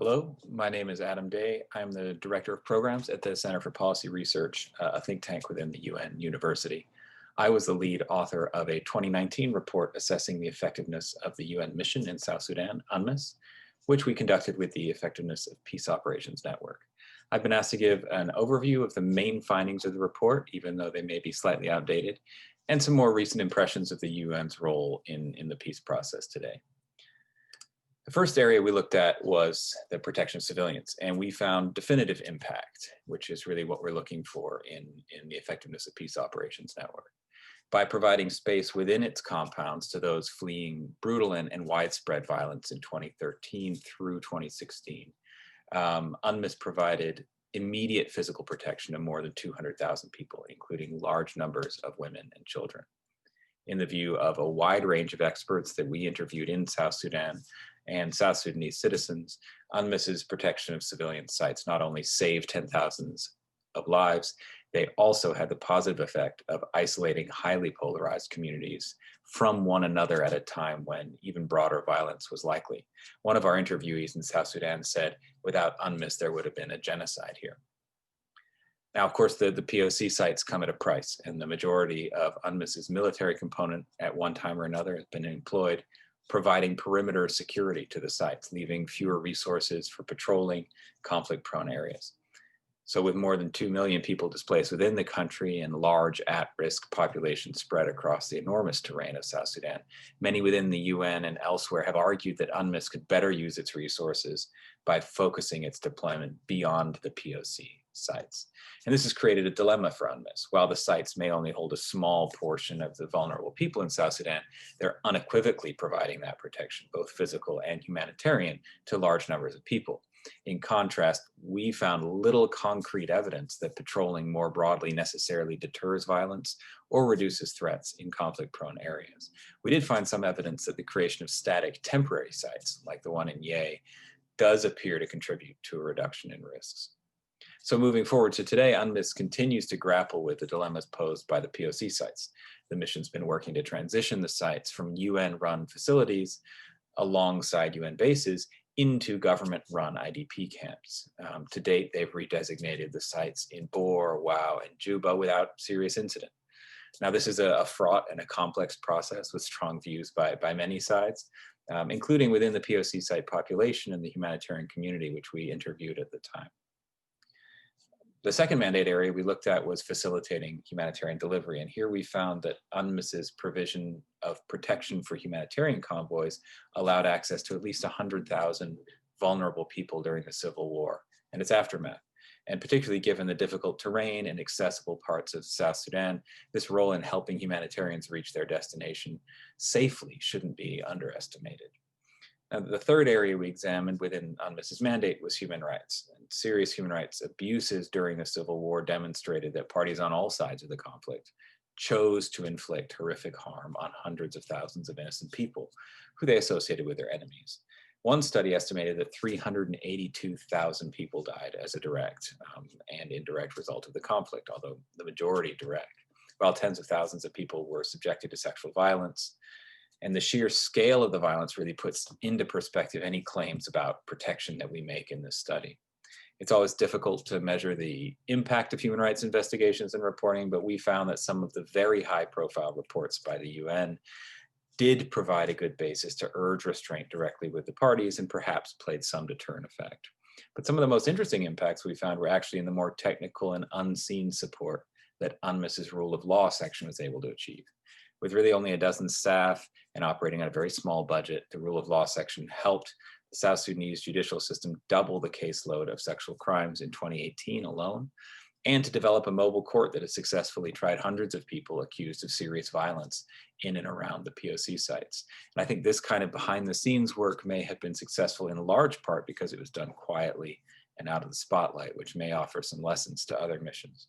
Hello, my name is Adam Day. I'm the Director of Programs at the Center for Policy Research, a think tank within the UN University. I was the lead author of a 2019 report assessing the effectiveness of the UN mission in South Sudan, UNMISS, which we conducted with the Effectiveness of Peace Operations Network. I've been asked to give an overview of the main findings of the report, even though they may be slightly outdated, and some more recent impressions of the UN's role in the peace process today. The first area we looked at was the protection of civilians, and we found definitive impact, which is really what we're looking for in the Effectiveness of Peace Operations Network. By providing space within its compounds to those fleeing brutal and widespread violence in 2013 through 2016, UNMISS provided immediate physical protection to more than 200,000 people, including large numbers of women and children. In the view of a wide range of experts that we interviewed in South Sudan and South Sudanese citizens, UNMISS's protection of civilian sites not only saved 10,000s of lives, they also had the positive effect of isolating highly polarized communities from one another at a time when even broader violence was likely. One of our interviewees in South Sudan said, without UNMISS, there would have been a genocide here. Now, of course, the POC sites come at a price, and the majority of UNMISS's military component at one time or another has been employed providing perimeter security to the sites, leaving fewer resources for patrolling conflict-prone areas. So with more than 2 million people displaced within the country and large at-risk populations spread across the enormous terrain of South Sudan, many within the UN and elsewhere have argued that UNMISS could better use its resources by focusing its deployment beyond the POC sites. And this has created a dilemma for UNMISS. While the sites may only hold a small portion of the vulnerable people in South Sudan, they're unequivocally providing that protection, both physical and humanitarian, to large numbers of people. In contrast, we found little concrete evidence that patrolling more broadly necessarily deters violence or reduces threats in conflict-prone areas. We did find some evidence that the creation of static temporary sites, like the one in Ye, does appear to contribute to a reduction in risks. So moving forward to today, UNMISS continues to grapple with the dilemmas posed by the POC sites. The mission's been working to transition the sites from UN-run facilities alongside UN bases into government-run IDP camps. To date, they've redesignated the sites in Bor, Wau, and Juba without serious incident. Now, this is a fraught and a complex process with strong views by many sides, including within the POC site population and the humanitarian community, which we interviewed at the time. The second mandate area we looked at was facilitating humanitarian delivery. And here we found that UNMISS's provision of protection for humanitarian convoys allowed access to at least 100,000 vulnerable people during the civil war and its aftermath. And particularly given the difficult terrain and accessible parts of South Sudan, this role in helping humanitarians reach their destination safely shouldn't be underestimated. Now, the third area we examined within UNMISS's mandate was human rights. And serious human rights abuses during the Civil War demonstrated that parties on all sides of the conflict chose to inflict horrific harm on hundreds of thousands of innocent people who they associated with their enemies. One study estimated that 382,000 people died as a direct and indirect result of the conflict, although the majority direct, while tens of thousands of people were subjected to sexual violence. And the sheer scale of the violence really puts into perspective any claims about protection that we make in this study. It's always difficult to measure the impact of human rights investigations and reporting, but we found that some of the very high-profile reports by the UN did provide a good basis to urge restraint directly with the parties and perhaps played some deterrent effect. But some of the most interesting impacts we found were actually in the more technical and unseen support that UNMISS's rule of law section was able to achieve. With really only a dozen staff and operating on a very small budget, the rule of law section helped the South Sudanese judicial system double the caseload of sexual crimes in 2018 alone, and to develop a mobile court that has successfully tried hundreds of people accused of serious violence in and around the POC sites. And I think this kind of behind the scenes work may have been successful in large part because it was done quietly and out of the spotlight, which may offer some lessons to other missions.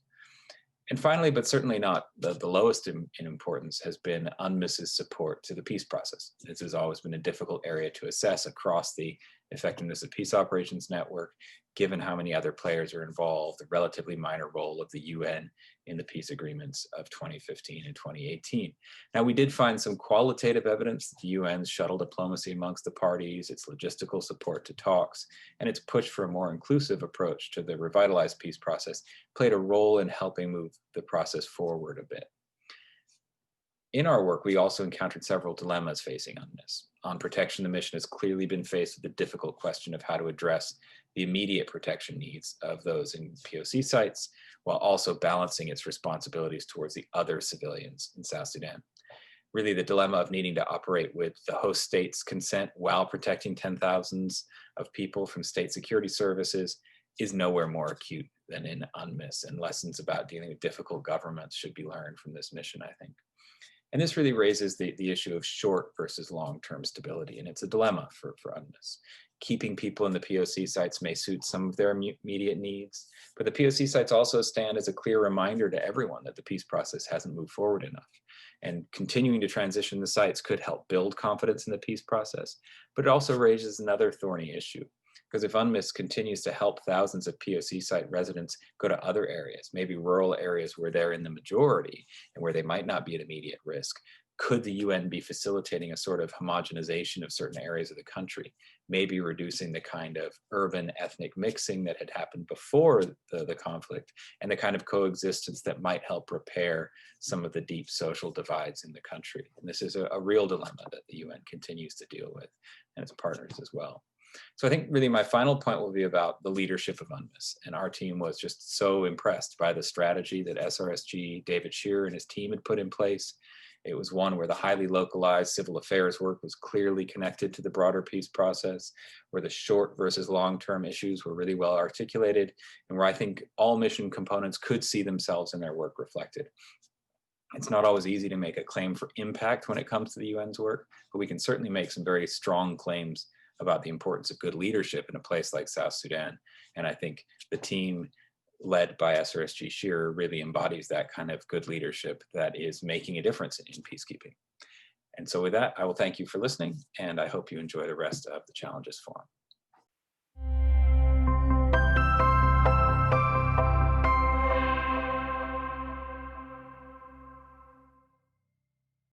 And finally, but certainly not the lowest in importance, has been UNMISS's support to the peace process. This has always been a difficult area to assess across the Effectiveness of Peace Operations Network, given how many other players are involved, the relatively minor role of the UN in the peace agreements of 2015 and 2018. Now, we did find some qualitative evidence that the UN's shuttle diplomacy amongst the parties, its logistical support to talks, and its push for a more inclusive approach to the revitalized peace process played a role in helping move the process forward a bit. In our work, we also encountered several dilemmas facing UNMISS. On protection, the mission has clearly been faced with the difficult question of how to address the immediate protection needs of those in POC sites, while also balancing its responsibilities towards the other civilians in South Sudan. Really, the dilemma of needing to operate with the host state's consent while protecting 10,000s of people from state security services is nowhere more acute than in UNMISS, and lessons about dealing with difficult governments should be learned from this mission, I think. And this really raises the issue of short versus long-term stability, and it's a dilemma for UNMISS. Keeping people in the POC sites may suit some of their immediate needs, but the POC sites also stand as a clear reminder to everyone that the peace process hasn't moved forward enough. And continuing to transition the sites could help build confidence in the peace process, but it also raises another thorny issue. Because if UNMISS continues to help thousands of POC site residents go to other areas, maybe rural areas where they're in the majority and where they might not be at immediate risk, could the UN be facilitating a sort of homogenization of certain areas of the country, maybe reducing the kind of urban ethnic mixing that had happened before the conflict, and the kind of coexistence that might help repair some of the deep social divides in the country? And this is a real dilemma that the UN continues to deal with, and its partners as well. So I think really my final point will be about the leadership of UNMISS. And our team was just so impressed by the strategy that SRSG David Shearer and his team had put in place. It was one where the highly localized civil affairs work was clearly connected to the broader peace process, where the short versus long-term issues were really well articulated, and where I think all mission components could see themselves in their work reflected. It's not always easy to make a claim for impact when it comes to the UN's work, but we can certainly make some very strong claims about the importance of good leadership in a place like South Sudan. And I think the team led by SRSG Shearer really embodies that kind of good leadership that is making a difference in peacekeeping. And so with that, I will thank you for listening, and I hope you enjoy the rest of the Challenges Forum.